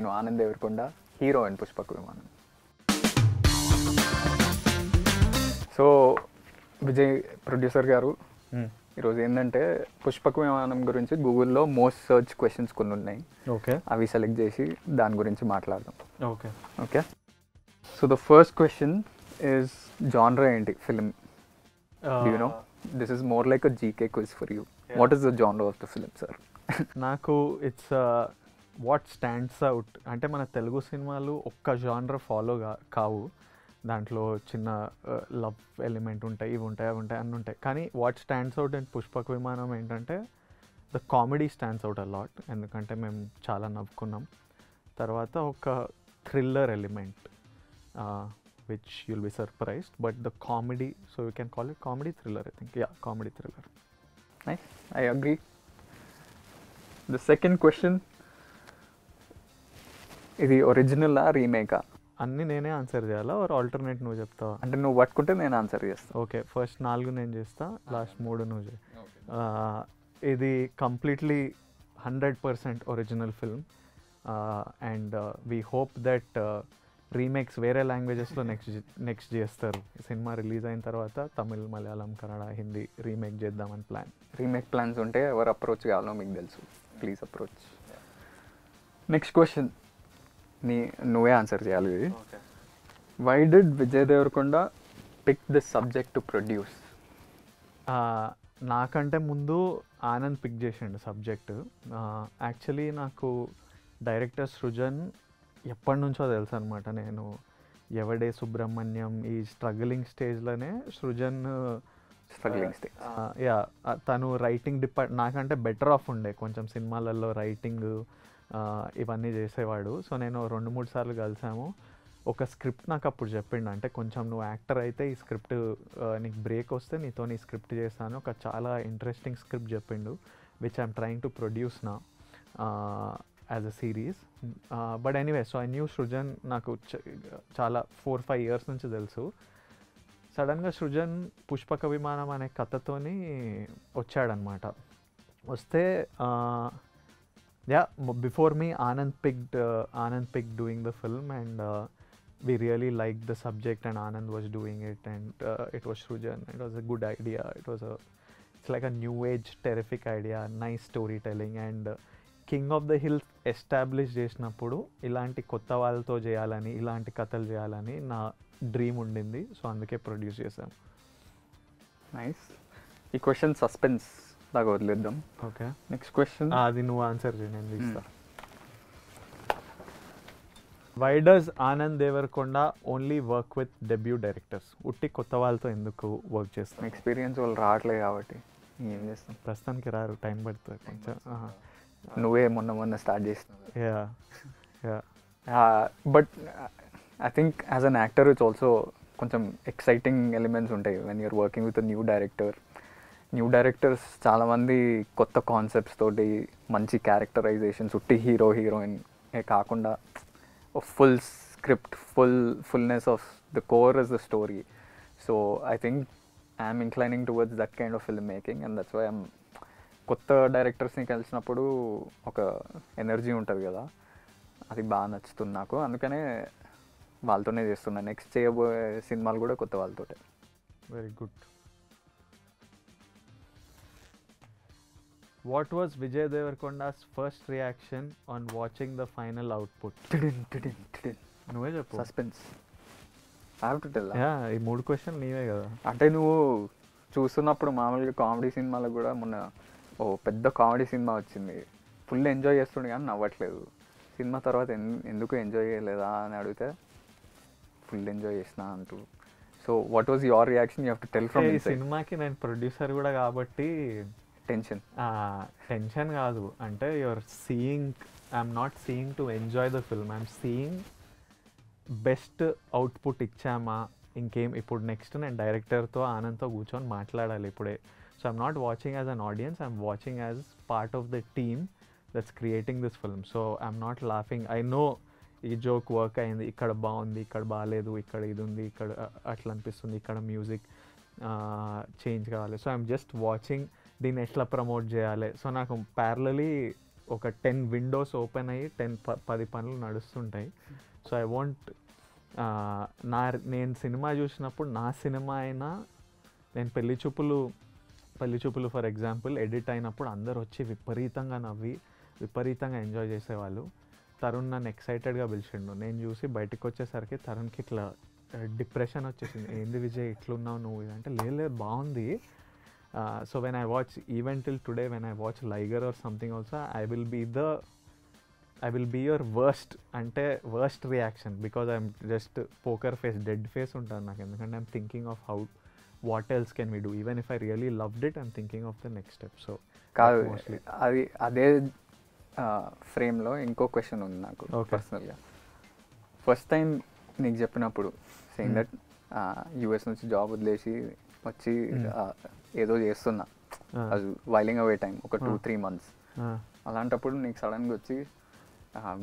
నేను Anand Devarakonda, hero in పుష్పక విమానం. So Vijay producer గారు, ఈరోజు ఏంటంటే పుష్పక విమానం గురించి గూగుల్లో మోస్ట్ సర్చ్ క్వశ్చన్స్ కొన్ని ఉన్నాయి. ఓకే, అవి సెలెక్ట్ చేసి దాని గురించి మాట్లాడదాం. Okay okay. So the first question is genre ఏంటి film? Do you know? This is more like a GK quiz for you. Yeah. What is the genre of the film, sir? నాకు it's what stands out అంటే మన తెలుగు సినిమాలు ఒక్క genre follow కావు. దాంట్లో చిన్న love element ఉంటాయి, ఇవి ఉంటాయి, అవి ఉంటాయి, అన్నీ ఉంటాయి. కానీ what stands out and Pushpaka Vimanam ఏంటంటే the comedy stands out a lot. ఎందుకంటే మేము చాలా నవ్వుకున్నాం. తర్వాత ఒక thriller element which you'll be surprised, but the comedy, so you can call it comedy thriller, I think. Yeah, comedy thriller. Nice, I agree. The second question, ఇది ఒరిజినలా రీమేకా? అన్నీ నేనే answer చేయాలా ఆర్ ఆల్టర్నేట్ నువ్వు చెప్తావా? అంటే నువ్వు పట్టుకుంటే నేను ఆన్సర్ చేస్తాను. ఓకే, ఫస్ట్ 4 నేను చేస్తా, లాస్ట్ 3 నువ్వు చేయి. ఇది completely 100% original film and we hope that remakes వేరే లాంగ్వేజెస్లో నెక్స్ట్ చేస్తారు. సినిమా రిలీజ్ అయిన తర్వాత తమిళ్, మలయాళం, కన్నడ, హిందీ రీమేక్ చేద్దామని ప్లాన్. రీమేక్ ప్లాన్స్ ఉంటే ఎవరు అప్రోచ్ కావాలో మీకు తెలుసు, ప్లీజ్ అప్రోచ్. నెక్స్ట్ క్వశ్చన్ నువ్వే ఆన్సర్ చేయాలి. Why did Vijay Deverakonda pick this subject to produce? నాకంటే ముందు ఆనంద్ పిక్ చేసిండు సబ్జెక్టు. యాక్చువల్లీ నాకు డైరెక్టర్ సృజన్ ఎప్పటి నుంచో తెలుసు అనమాట. నేను ఎవడే సుబ్రహ్మణ్యం ఈ స్ట్రగ్లింగ్ స్టేజ్లోనే సృజన్ స్ట్రగ్లింగ్ స్టేజ్, యా, తను రైటింగ్ నాకంటే బెటర్ ఆఫ్ ఉండే కొంచెం సినిమాలలో రైటింగ్ ఇవన్నీ చేసేవాడు. సో నేను 2-3 సార్లు కలిసాము. ఒక స్క్రిప్ట్ నాకు అప్పుడు చెప్పిండు, అంటే కొంచెం నువ్వు యాక్టర్ అయితే ఈ స్క్రిప్ట్ నీకు బ్రేక్ వస్తే నీతో నీ స్క్రిప్ట్ చేస్తాను. ఒక చాలా ఇంట్రెస్టింగ్ స్క్రిప్ట్ చెప్పిండు, which I'm trying to produce నా as a series. But anyway, so I knew Srujan నాకు చాలా 4-5 ఇయర్స్ నుంచి తెలుసు. సడన్గా సృజన్ పుష్పక విమానం అనే కథతోని వచ్చాడనమాట. వస్తే yeah, before me Anand picked doing the film and we really liked the subject and Anand was doing it and it was Srujan. It was a good idea. It's like a new age terrific idea, nice storytelling and king of the hills establish చేసినప్పుడు ఇలాంటి కొత్త వాళ్ళతో చేయాలని, ఇలాంటి కథలు చేయాలని నా dream ఉండింది. సో అందుకే ప్రొడ్యూస్ చేశాను. నైస్. ఈ క్వశ్చన్ సస్పెన్స్ లాగా వదిలేద్దాం. ఓకే, నెక్స్ట్ క్వశ్చన్ అది నువ్వు ఆన్సర్ చేయి, నేను తీస్తా. Why does Anand Deverakonda only work with debut directors? ఉట్టి కొత్త వాళ్ళతో ఎందుకు వర్క్ చేస్తాం? ఎక్స్పీరియన్స్ వాళ్ళు రావట్లేదు కాబట్టి ఏం చేస్తాం. ప్రస్తుతానికి రారు, టైం పడుతుంది కొంచెం. నువ్వే మొన్న స్టార్ట్ చేస్తున్నావు. Yeah, but I think as an actor it's also కొంచెం ఎక్సైటింగ్ ఎలిమెంట్స్ ఉంటాయి when you're working with new director. New directors చాలామంది కొత్త కాన్సెప్ట్స్ తోటి మంచి క్యారెక్టరైజేషన్స్, ఉట్టి హీరోయిన్ కాకుండా full script, fullness of the core is the story. So I think I'm inclining towards that kind of film making and that's why I'm. కొత్త డైరెక్టర్స్ని కలిసినప్పుడు ఒక ఎనర్జీ ఉంటుంది కదా, అది బాగా నచ్చుతుంది నాకు. అందుకనే వాళ్ళతోనే చేస్తున్నా. నెక్స్ట్ చేయబోయే సినిమాలు కూడా కొత్త వాళ్ళతోటే. Very good. What was Vijay Devarakonda's first reaction on watching the final output? నువ్వే చెప్పు. Suspense. I have to tell. ఈ 3 క్వశ్చన్ నీవే కదా. అంటే నువ్వు చూస్తున్నప్పుడు మామూలుగా కామెడీ సినిమాలకు కూడా మొన్న పెద్ద కామెడీ సినిమా వచ్చింది, ఫుల్ ఎంజాయ్ చేస్తుండే కానీ నవ్వట్లేదు. సినిమా తర్వాత ఎందుకు ఎంజాయ్ చేయలేదా అని అడిగితే ఫుల్ ఎంజాయ్ చేసిన అంటూ. So what was your reaction? You have to tell from ఈ సినిమాకి నేను ప్రొడ్యూసర్ కూడా కాబట్టి టెన్షన్ కాదు. అంటే your seeing, I'm not seeing to enjoy the film, I'm seeing best output ఇచ్చామా, ఇంకేం. ఇప్పుడు నెక్స్ట్ నేను డైరెక్టర్తో ఆనంద్తో కూర్చొని మాట్లాడాలి ఇప్పుడే. So I'm not watching as an audience, I'm watching as part of the team that's creating this film. So I'm not laughing. I know ఈ joke work అయింది, ఇక్కడ బాగుంది, ఇక్కడ బాగాలేదు, ఇక్కడ ఇది ఉంది, ఇక్కడ అట్లా అనిపిస్తుంది, ఇక్కడ మ్యూజిక్ చేంజ్ కావాలి. సో ఐఎమ్ జస్ట్ వాచింగ్ దీన్ని ఎట్లా ప్రమోట్ చేయాలి. సో నాకు ప్యారలీ ఒక 10 విండోస్ ఓపెన్ అయ్యి 10 పనులు నడుస్తుంటాయి. సో ఐ వాంట్ నేను సినిమా చూసినప్పుడు నా సినిమా అయినా నేను పెళ్లి చూపులు ఫర్ ఎగ్జాంపుల్ ఎడిట్ అయినప్పుడు అందరు వచ్చి విపరీతంగా నవ్వి విపరీతంగా ఎంజాయ్ చేసేవాళ్ళు. తరుణ్ నన్ను ఎక్సైటెడ్గా పిలిచిండు. నేను చూసి బయటకు వచ్చేసరికి తరుణ్కి ఇట్లా డిప్రెషన్ వచ్చేసింది. ఏంది విజయ్ ఇట్లున్నావు నువ్వు అంటే లేదు బాగుంది. So when I watch even till today when I watch Liger or something also I will be your worst reaction because I'm just poker face dead face ఉంటుంది నాకు. ఎందుకంటే I'm thinking of how what else can we do even if I really loved it I'm thinking of the next step. So కాదు అదే ఫ్రేమ్లో ఇంకో question ఉంది నాకు పర్సనల్గా. ఫస్ట్ టైం నీకు చెప్పినప్పుడు సేయింగ్ దట్ యూఎస్ నుంచి జాబ్ వదిలేసి వచ్చి ఏదో చేస్తున్నా అది వైలింగ్ అవే టైం ఒక 2-3 months. అలాంటప్పుడు నీకు సడన్గా వచ్చి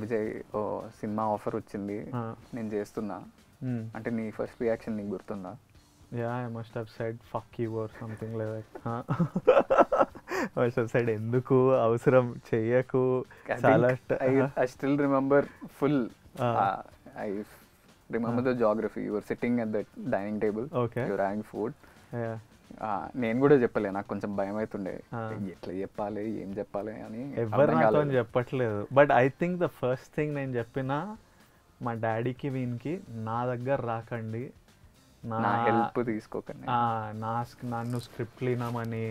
విజయ్ ఓ సినిమా ఆఫర్ వచ్చింది నేను చేస్తున్నా అంటే నీ ఫస్ట్ రియాక్షన్ నీకు గుర్తుందా? Yeah, I must have said fuck you or something like that. I must have said ఎందుకు అవసరం చెయ్యకు చాలా. I still remember full. I remember the geography. You were sitting at the dining table. Okay. You were having food. Yeah. నేను కూడా చెప్పలే, నాకు కొంచెం భయం అవుతుండే ఎట్లా చెప్పాలి ఏం చెప్పాలి అని. ఎవరు నాతో చెప్పట్లేదు. But I think the first thing నేను చెప్పిన మా డాడీకి వీనికి నా దగ్గర రాకండి, నా హెల్ప్ తీసుకోకండి, నన్ను స్క్రిప్ట్లు వినమని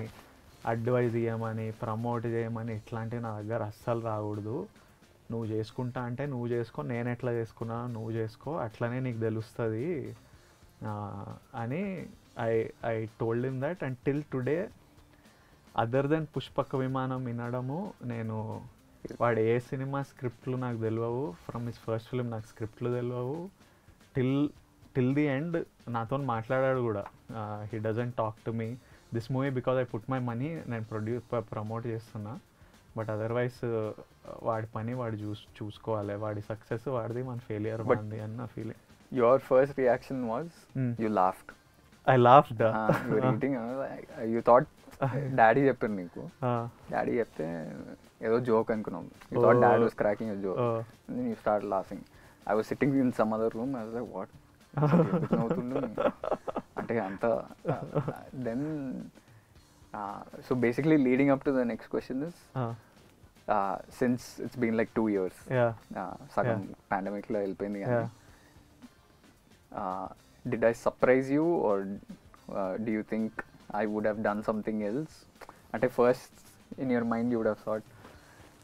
అడ్వైజ్ ఇవ్వమని ప్రమోట్ చేయమని ఇట్లాంటివి నా దగ్గర అస్సలు రాకూడదు. నువ్వు చేసుకుంటా అంటే నువ్వు చేసుకో, నేను ఎట్లా చేసుకున్నా నువ్వు చేసుకో, అట్లనే నీకు తెలుస్తుంది అని I told him that. And till today other than Pushpaka Vimanam వినడము, నేను వాడు ఏ సినిమా స్క్రిప్ట్లు నాకు తెలియవు, ఫ్రమ్ హిస్ ఫస్ట్ ఫిలిం నాకు స్క్రిప్ట్లు తెలియవు. టిల్ ది ఎండ్ నాతో మాట్లాడాడు కూడా. He doesn't talk to me this movie because I put my money, నేను ప్రమోట్ చేస్తున్నా. బట్ అదర్వైజ్ వాడి పని వాడు చూసుకోవాలి, వాడి సక్సెస్ వాడిది, మన ఫెయిలియర్ వాడిది అన్న feeling. Your first reaction was you laughed. I laughed. You were eating. You thought daddy చెప్పారు నీకు, డాడీ చెప్తే ఏదో జోక్ అనుకున్నాం. You thought dad was cracking a joke. And then you started laughing. I was sitting in some other room. I was like, what? అవుతుండు అంటే అంత. Then so basically leading up to the next question is since it's been like 2 years, సగం pandemic లో వెళ్ళిపోయింది కానీ did I surprise you or do you think I would have done something else? అంటే first in your mind you would have thought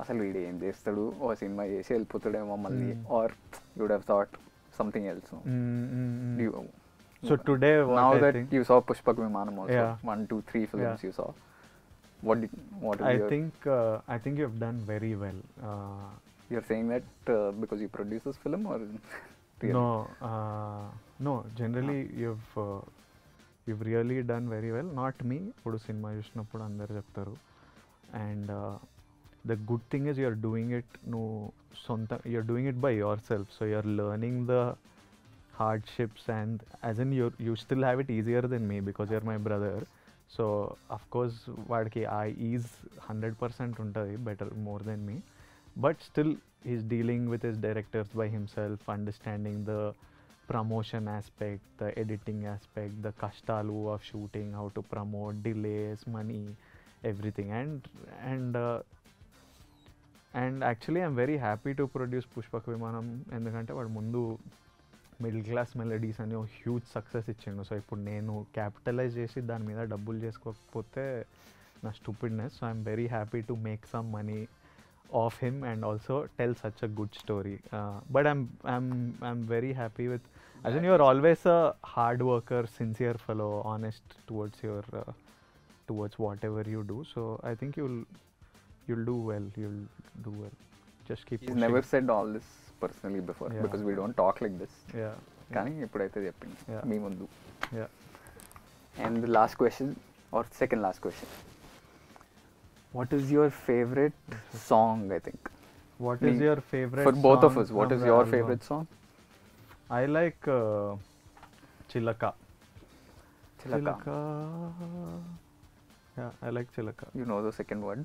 అసలు వీడు ఏం చేస్తాడు, ఓ cinema చేసి వెళ్ళిపోతాడేమో మళ్ళీ, or you would have thought something else. So today now that you saw Pushpak Vimanam also, 1, 2, 3 films you saw, what is I think you have done very well. You're saying that because you produced this film or really? No, generally you've really done very well. Not me, ఇప్పుడు cinema చూసినప్పుడు అందరు చెప్తారు. And the good thing is you're doing it you're doing it by yourself, so you're learning the hardships, and as in you still have it easier than me because you're my brother. So of course వాడికి ఆ is 100% ఉంటుంది, better more than me, but still he's dealing with his directors by himself, understanding the promotion aspect, the editing aspect, the kashtalu of shooting, how to promote, delays, money, everything. And actually I'm very happy to produce Pushpak Vimanam ఎందుకంటే వాడు ముందు middle class melodies అని ఒక huge success ఇచ్చిండు. So ఇప్పుడు నేను capitalise చేసి దాని మీద డబ్బులు చేసుకోకపోతే నా stupidness. So I'm very happy to make some money of him and also tell such a good story. But I'm very happy with, as in you're always a hard worker, sincere fellow, honest towards whatever you do. So I think you'll do well. Just keep pushing. He's never said all this personally before because we don't talk like this. కానీ ఇప్పుడైతే చెప్పింది మీ ముందు. And the last question or second last question, what is your favorite song? I think what is your favorite for both of us, what is your favorite song? I like Chilaka. Yeah, I like Chilaka. You know the second word?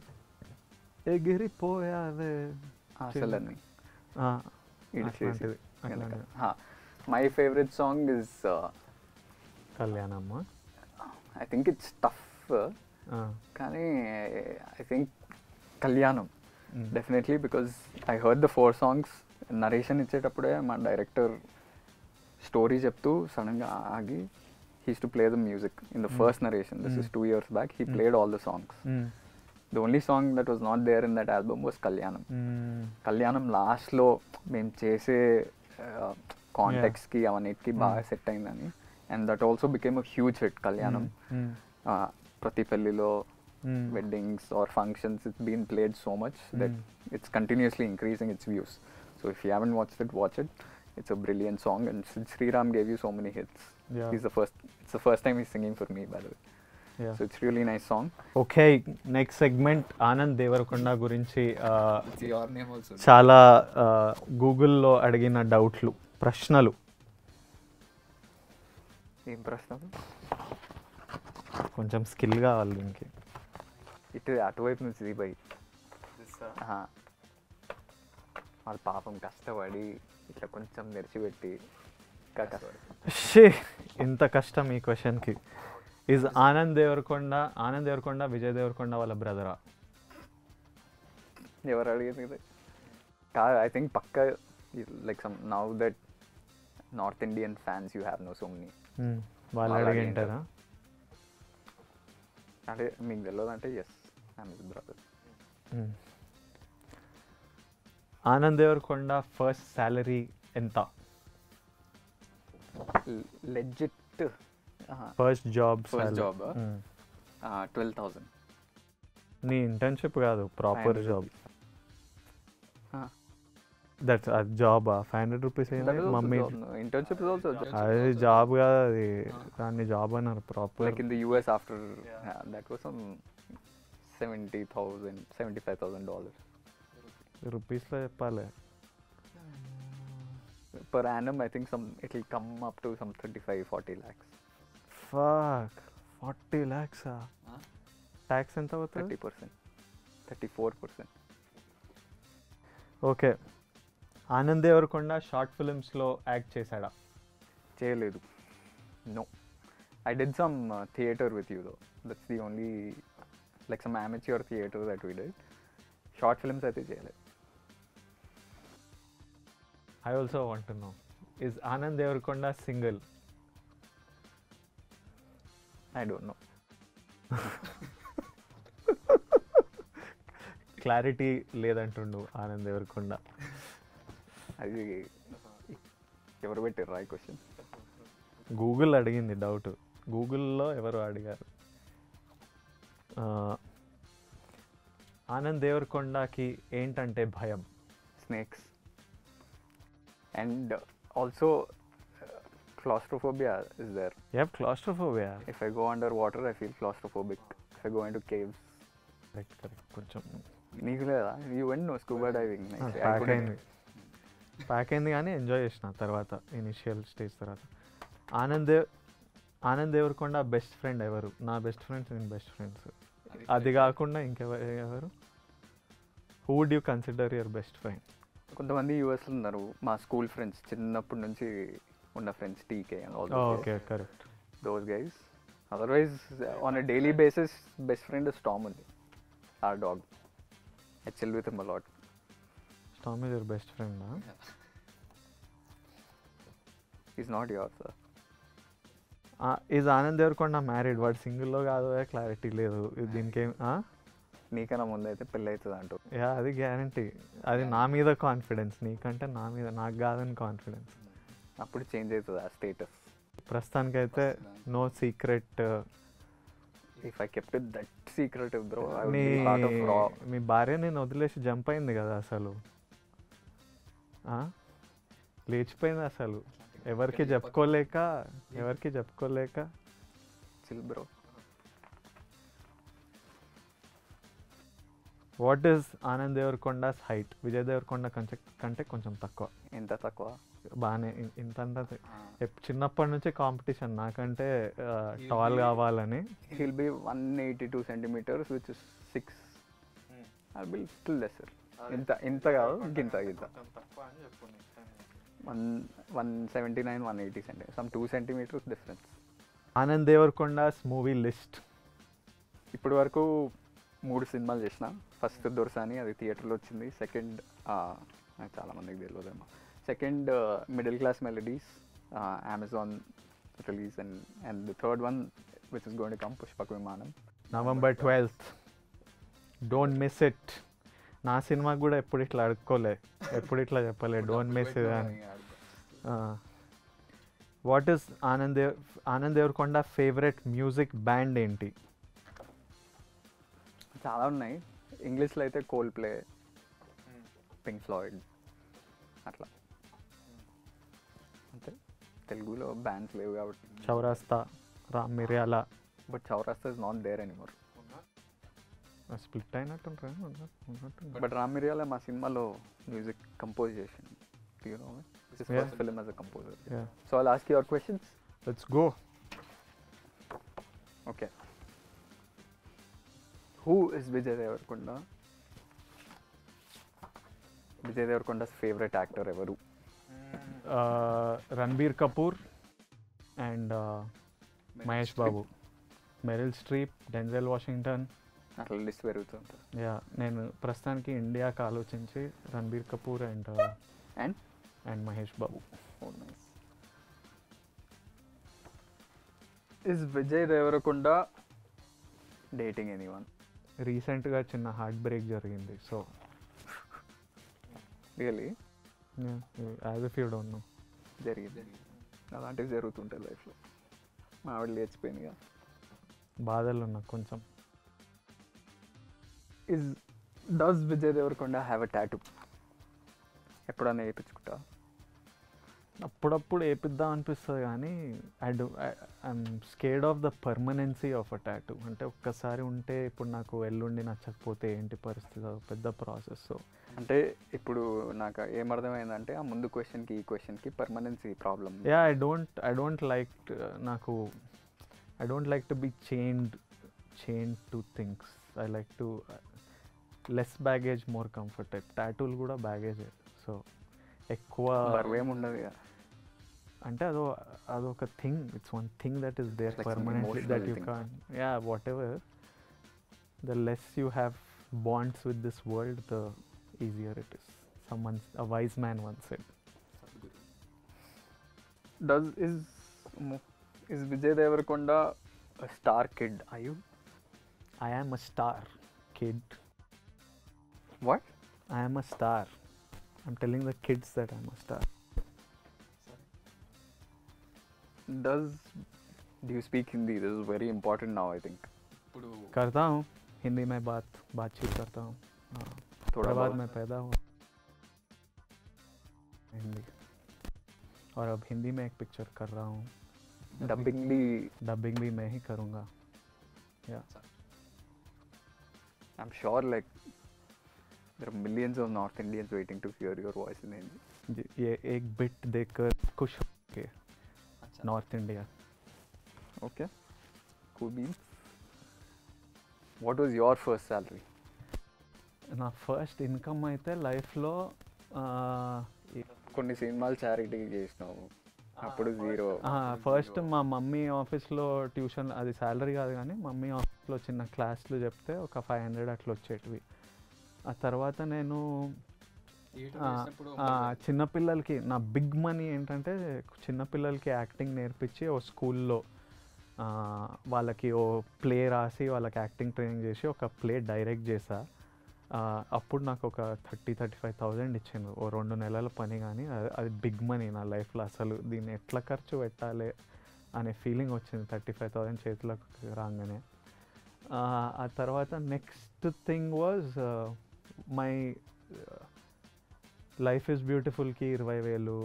ఎగిరిపోయావే అసలని ఆ, ఇడిసేసి అట్లాంటిది అట్లాంటిది. My favourite song is కళ్యాణమ్మ. I think it's tough కానీ I think Kalyanam definitely because I heard the 4 songs. Narration ఇచ్చేటప్పుడే మా director story చెప్తూ సడన్గా ఆగి he's to play the music in the first narration. This is 2 years back. He played all the songs. The only song that was not there in that album was Kalyanam. Kalyanam లాస్ట్లో మేము చేసే కాంటెక్స్కి అవన్నిటికి బాగా set అయిందని. And that also became a huge hit కళ్యాణం. ప్రతి పెళ్ళిలో weddings or functions, it's been played so much that it's continuously increasing its views. So if you haven't watched it, watch it. It's a brilliant song, and Sid Sriram gave you so many hits. Yeah. It's the first time he's singing for me, by the way. Yeah. So it's really nice song. Okay, next segment Anand Deverakonda గురించి It's your name also. చాలా గూగుల్లో అడిగిన డౌట్లు, ప్రశ్నలు. ఏం ప్రశ్న? కొంచెం skill కావాలి దీనికి. ఇటు అటువైపు నుంచి దిగిపోయి This, వాళ్ళ పాపం కష్టపడి ఇట్లా కొంచెం తెరిచిపెట్టి ఇంకా షే, ఇంత కష్టం ఈ క్వశ్చన్కి. ఈజ్ ఆనంద్ దేవరకొండ విజయ్ దేవరకొండ వాళ్ళ బ్రదరా? ఎవరు అడిగేది ఇది? కాదు, ఐ థింక్ పక్క like some now that north Indian fans you have no so many. వాళ్ళు వాళ్ళు అడిగింటారా? అంటే మీకు తెలియదు అంటే yes, I'm his brother. Anand Devarakonda first salary ఎంత? Legit first job first job 12,000. నీ ఇంటర్న్షిప్ కాదు, ప్రాపర్ జాబ్. దట్స్ జాబా? 500 రూపీస్ అయింది మమ్మీ. ఇంటర్న్షిప్ ఇస్ ఆల్సో అది జాబ్ కాదు, అది దాన్ని జాబ్ అన్నారు proper. Like in the US after that was some $70,000 $75,000 రూపీస్లో చెప్పాలి. per annum. I think it will come up to some 35-40 lakhs. Fuck, 40 lakhs. Tax ఎంత అవుతుంది? 30%, 34%. ఓకే, ఆనంద్ దేవరకొండ షార్ట్ ఫిల్మ్స్లో యాక్ట్ చేశాడా? చేయలేదు. No. I did some theatre with you though. That's the only like some amateur theatre that we did. Short films అయితే చేయలేదు. I also want to know, is Anand Devarkonda single? I don't know. Clarity లేదంటుండు ఆనంద్ దేవరకొండ. అది ఎవరు పెట్టారు ఈ question? Google అడిగింది doubt. గూగుల్లో ఎవరు అడిగారు? ఆనంద్ దేవరకొండకి ఏంటంటే భయం? Snakes. And also claustrophobia is there. You have claustrophobia? If I go underwater, I feel claustrophobic. If I go into caves. Correct. కొంచెం నీకు లేదా? You went no scuba diving. Pack అయింది కానీ ఎంజాయ్ చేసిన తర్వాత, ఇనిషియల్ స్టేజ్ తర్వాత. Anand Devarakonda best friend ఎవరు? నా బెస్ట్ ఫ్రెండ్స్, నేను బెస్ట్ ఫ్రెండ్స్. అది కాకుండా ఇంకెవరు? Who would you consider your best friend? కొంతమంది యూఎస్లో ఉన్నారు, మా స్కూల్ ఫ్రెండ్స్, చిన్నప్పటి నుంచి ఉన్న friends, TK and all okay, correct. Those guys. Otherwise on a daily basis best friend is Tom ఉంది, or dog. I chill with him a lot. Tom is your best friend? Is not your sir. Is Anand Devarakonda married? వాడు సింగిల్లో కాదు, clarity లేదు దీనికేం. నీకన్నా ముందు అయితే పెళ్ళి అవుతుంది అంటూ. యా, అది గ్యారంటీ. అది నా మీద కాన్ఫిడెన్స్, నీకంటే నా మీద, నాకు కాదని కాన్ఫిడెన్స్. అప్పుడు చేంజ్ అవుతుంది ఆ స్టేటస్. ప్రస్తుతానికైతే no secret. If I kept it that secretive bro, I would be part of రా. మీ భార్య నేను వదిలేసి జంప్ అయింది కదా అసలు, లేచిపోయింది అసలు, ఎవరికి చెప్పుకోలేక. Chill bro. What is Anand Deverakonda's height? Vijay Deverakonda కంటే కొంచెం తక్కువ. ఎంత తక్కువ? బాగానే, ఇంత చిన్నప్పటి నుంచి కాంపిటీషన్ నాకంటే టాల్ కావాలని. He'll be 182 centimeters, which is 6 I will still lesser. ఇంత కాదు, గింత 179, 180 centimetre, some 2 centimetres difference. Anand Deverakonda's movie list. ఇప్పటి వరకు 3 సినిమాలు చేసిన. ఫస్ట్ దొరసాని, అది థియేటర్లో వచ్చింది. సెకండ్ నాకు చాలామందికి తెలియదేమో. Second middle class melodies, Amazon release. And the third one which is going to come, Pushpaka Vimanam. November 12th. Don't miss it. నా సినిమా కూడా ఎప్పుడు ఇట్లా అడుక్కోలే, ఎప్పుడు ఇట్లా చెప్పలే డోంట్ మిస్ ఇట్ అని. What is Anand Devarakonda favourite music band ఏంటి? చాలా ఉన్నాయి. ఇంగ్లీష్లో అయితే కోల్డ్ ప్లే, పింక్ ఫ్లాయిడ్ అట్లా. అంతే. తెలుగులో బ్యాండ్స్ లేవు కాబట్టి. Chowrasta, Ram Miryala. But Chowrasta is not there anymore. Split అయినట్టు. బట్ రామ్ మిర్యాల మా సినిమాలో మ్యూజిక్ కంపోజ్ చేసింది. You know his first film as a composer. So I'll ask your questions. Let's go. Okay. Who is Vijay Devarakonda? Vijay Devarakonda's favourite actor ఎవరు? Ranbir Kapoor and Mahesh Babu, Meryl Streep, Denzel Washington. అట్లా list పెరుగుతుంటుంది. Yeah, నేను ప్రస్తుతానికి ఇండియాకి ఆలోచించి Ranbir Kapoor and Mahesh Babu. Nice. Is Vijay Deverakonda dating anyone? రీసెంట్గా చిన్న heart break జరిగింది. So really? As if you don't know. జరిగింది. అలాంటివి జరుగుతుంటాయి లైఫ్లో. మా ఆవిడ లేచిపోయింది కదా. బాధలు ఉన్నా కొంచెం. Does Vijay Deverakonda have a tattoo? ఎప్పుడన్నా వేయించుకుంటా? అప్పుడప్పుడు వేపిద్దాం అనిపిస్తుంది కానీ I'm scared of the permanency of a tattoo. అంటే ఒక్కసారి ఉంటే ఇప్పుడు నాకు ఎల్లుండి నచ్చకపోతే ఏంటి పరిస్థితి, అది పెద్ద ప్రాసెస్. సో అంటే ఇప్పుడు నాకు ఏమర్థమైందంటే ఆ ముందు క్వశ్చన్కి ఈ క్వశ్చన్కి permanency problem. Yeah, I don't like నాకు I don't like to be chained to things. I like to less baggage, more comfort type. టాటూలు కూడా బ్యాగేజే. సో ఎక్కువ బరువేముండదు కదా. అంటే అదొక thing. It's one thing that is there permanently that you can. Yeah, whatever, the less you have bonds with this world, the easier it is. A wise man once said. Is Vijay Deverakonda a star kid? Are you? I am a star kid. What? I am a star. I'm telling the kids that I'm a star. Do you speak Hindi? This is very important now, I think. करता हूँ हिंदी में बातचीत करता हूँ. थोड़ा बाद में पैदा हुआ हिंदी, और अब हिंदी में एक पिक्चर कर रहा हूँ. डबिंग भी मैं ही करूँगा. या I'm sure like there are millions of North Indians waiting to hear your voice in Hindi. ये एक बिट देखकर खुश हो के north India. Okay, cool beans. What was your first salary? నా ఫస్ట్ ఇన్కమ్ అయితే లైఫ్లో కొన్ని సినిమాలు చారిటీ చేసినావు, అప్పుడు జీరో. ఫస్ట్ మా మమ్మీ ఆఫీస్లో ట్యూషన్, అది శాలరీ కాదు కానీ మమ్మీ ఆఫీస్లో చిన్న క్లాసులు చెప్తే ఒక 500 అట్లా వచ్చేటివి. ఆ తర్వాత నేను చిన్నపిల్లలకి నా బిగ్ మనీ ఏంటంటే చిన్నపిల్లలకి యాక్టింగ్ నేర్పించి ఓ స్కూల్లో వాళ్ళకి ఓ ప్లే రాసి వాళ్ళకి యాక్టింగ్ ట్రైనింగ్ చేసి ఒక ప్లే డైరెక్ట్ చేశా. అప్పుడు నాకు ఒక 30,000-35,000 ఇచ్చిండు ఓ 2 నెలల పని. కానీ అది బిగ్ మనీ నా లైఫ్లో. అసలు దీన్ని ఎట్లా ఖర్చు పెట్టాలి అనే ఫీలింగ్ వచ్చింది 35,000 చేతులకు రాగానే. ఆ తర్వాత next thing was my life is బ్యూటిఫుల్కి 20,000,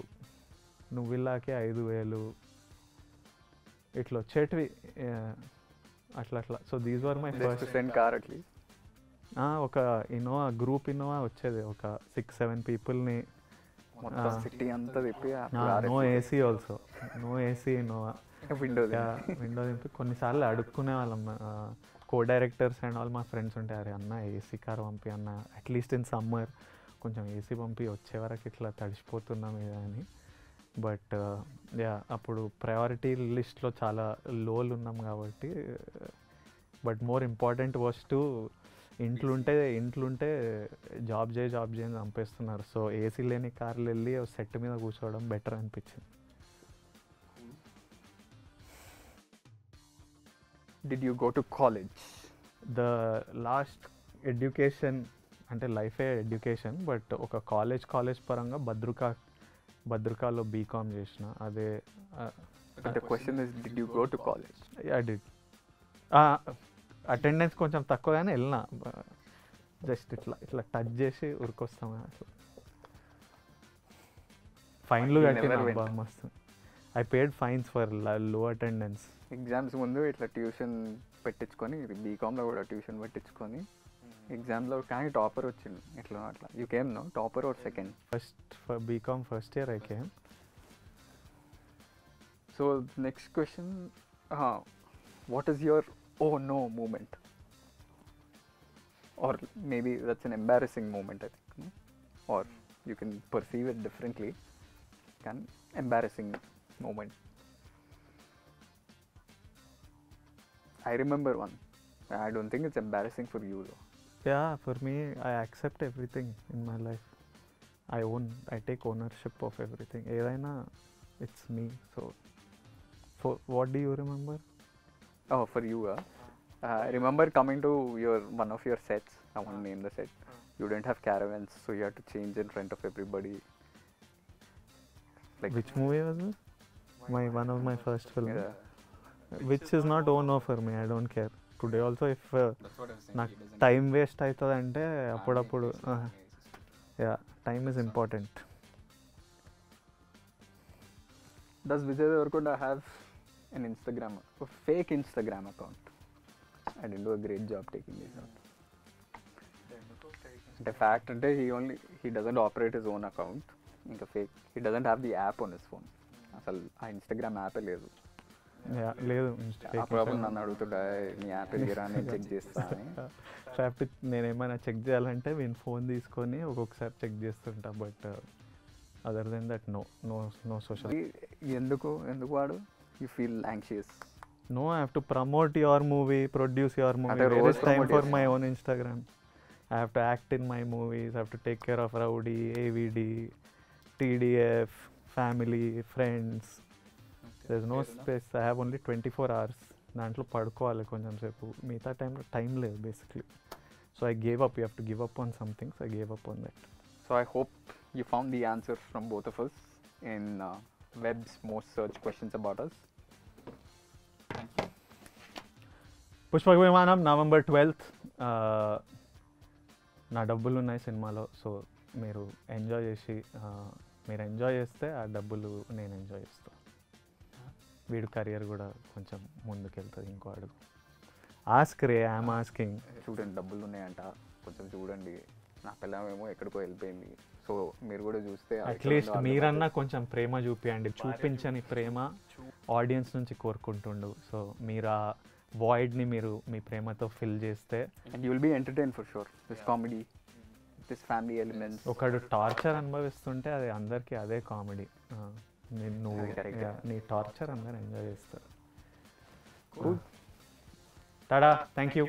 నువ్విల్లాకి 5,000 ఇట్లా వచ్చేటివి అట్లా. So these were my first car. At least ఒక ఇన్నోవా, గ్రూప్ ఇన్నోవా వచ్చేది, ఒక 6-7 పీపుల్ని. సిటీ అంతా తిప్పి no AC also, no AC Innova, window దింపి కొన్నిసార్లు అడుక్కునే వాళ్ళం కో డైరెక్టర్స్ అండ్ ఆల్ మా ఫ్రెండ్స్ ఉంటే అరే అన్న ఏసీ కార్ పంపి అన్న అట్లీస్ట్ ఇన్ సమ్మర్ కొంచెం ఏసీ పంపి వచ్చే వరకు ఇట్లా తడిసిపోతున్నాం ఇది అని. బట్ యా అప్పుడు ప్రయారిటీ లిస్ట్లో చాలా లోలు ఉన్నాం కాబట్టి. But more important was to ఇంట్లుంటే జాబ్ చేయని చంపేస్తున్నారు. సో ఏసీ లేని కార్లు వెళ్ళి సెట్ మీద కూర్చోవడం బెటర్ అనిపించింది. Did you go to college? The last education అంటే లైఫే ఎడ్యుకేషన్, బట్ ఒక కాలేజ్ పరంగా భద్రకాలో బీకామ్ చేసిన. అదే the question is did you go to college? I did. Attendance కొంచెం తక్కువగానే వెళ్ళిన, జస్ట్ ఇట్లా టచ్ చేసి ఉరికొస్తాం అట్లా. ఫైన్లు కట్టిన బాగా మస్తు. ఐ పేడ్ ఫైన్స్ ఫర్ లో అటెండెన్స్. ఎగ్జామ్స్ ముందు ఇట్లా ట్యూషన్ పెట్టించుకొని, బీకామ్లో కూడా ట్యూషన్ పెట్టించుకొని ఎగ్జామ్లో కానీ టాపర్ వచ్చిండు ఎట్లా అట్లా. You came no topper or second? BCom first year I came. So next question, what is your oh no moment, or maybe that's an embarrassing moment, I think, no? Or you can perceive it differently. Can embarrassing moment. I remember one. I don't think it's embarrassing for you though. Yeah, for me, I accept everything in my life. I take ownership of everything. Edaina, it's me. So, for what do you remember? Oh, for you, I remember coming to one of your sets. I won't name the set. You didn't have caravans, so you had to change in front of everybody. Like which movie was it? One of my first film. Yeah. Which is not own for me. I don't care. Today also, if That's what I was saying. నాకు time waste అవుతుంది అంటే అప్పుడప్పుడు yeah time is important. Does Vijay Devarkonda have an Instagram, a fake Instagram account? I didn't do a great job taking this out. The fact that he doesn't operate his own account, ఇంకా fake. He doesn't have the app on his phone. అసలు ఆ Instagram యాపే లేదు. లేదు అప్పుడప్పుడు నన్ను అడుగుతుంటా నీ app ఎదిరా నేను చెక్ చేస్తా అని. ట్రాఫిక్ నేను ఏమైనా చెక్ చేయాలంటే నేను ఫోన్ తీసుకొని ఒక్కొక్కసారి చెక్ చేస్తుంటా. But other then that no social. ఎందుకు వాడు? You feel anxious? No, I have to promote your movie, produce your movie. There is time for my own Instagram. I have to act in my movies. I have to take care of Rowdy, AVD, TDF, family, friends. There's no space. I have only 24 hours. దాంట్లో పడుకోవాలి కొంచెం సేపు, మిగతా టైంలో time లేదు basically. So I gave up. You have to give up on some things. I gave up on that. So I hope you found the answer from both of us in web's most searched questions about us. Pushpaka Vimanam November 12th. నా డబ్బులు ఉన్నాయి సినిమాలో. So మీరు enjoy చేస్తే ఆ డబ్బులు నేను enjoy చేస్తాను. వీడు కెరియర్ కూడా కొంచెం ముందుకెళ్తుంది ఇంకో అడుగు. Ask ray, I'm asking. చూడండి డబ్బులు ఉన్నాయంట, కొంచెం చూడండి. నా పిల్లమేమో ఎక్కడికో వెళ్ళిపోయింది. సో మీరు కూడా చూస్తే అట్లీస్ట్ మీరన్నా కొంచెం ప్రేమ చూపియండి. చూపించని ప్రేమ ఆడియన్స్ నుంచి కోరుకుంటుండు. సో మీరు ఆ వాయిడ్ని మీరు మీ ప్రేమతో ఫిల్ చేస్తే and you will be entertain for sure. This comedy, this family elements. ఒకడు టార్చర్ అనుభవిస్తుంటే అది అందరికీ అదే కామెడీ. నువ్వు నీ టార్చర్ అందరు ఎంజాయ్ చేస్తారు. Tada, thank you.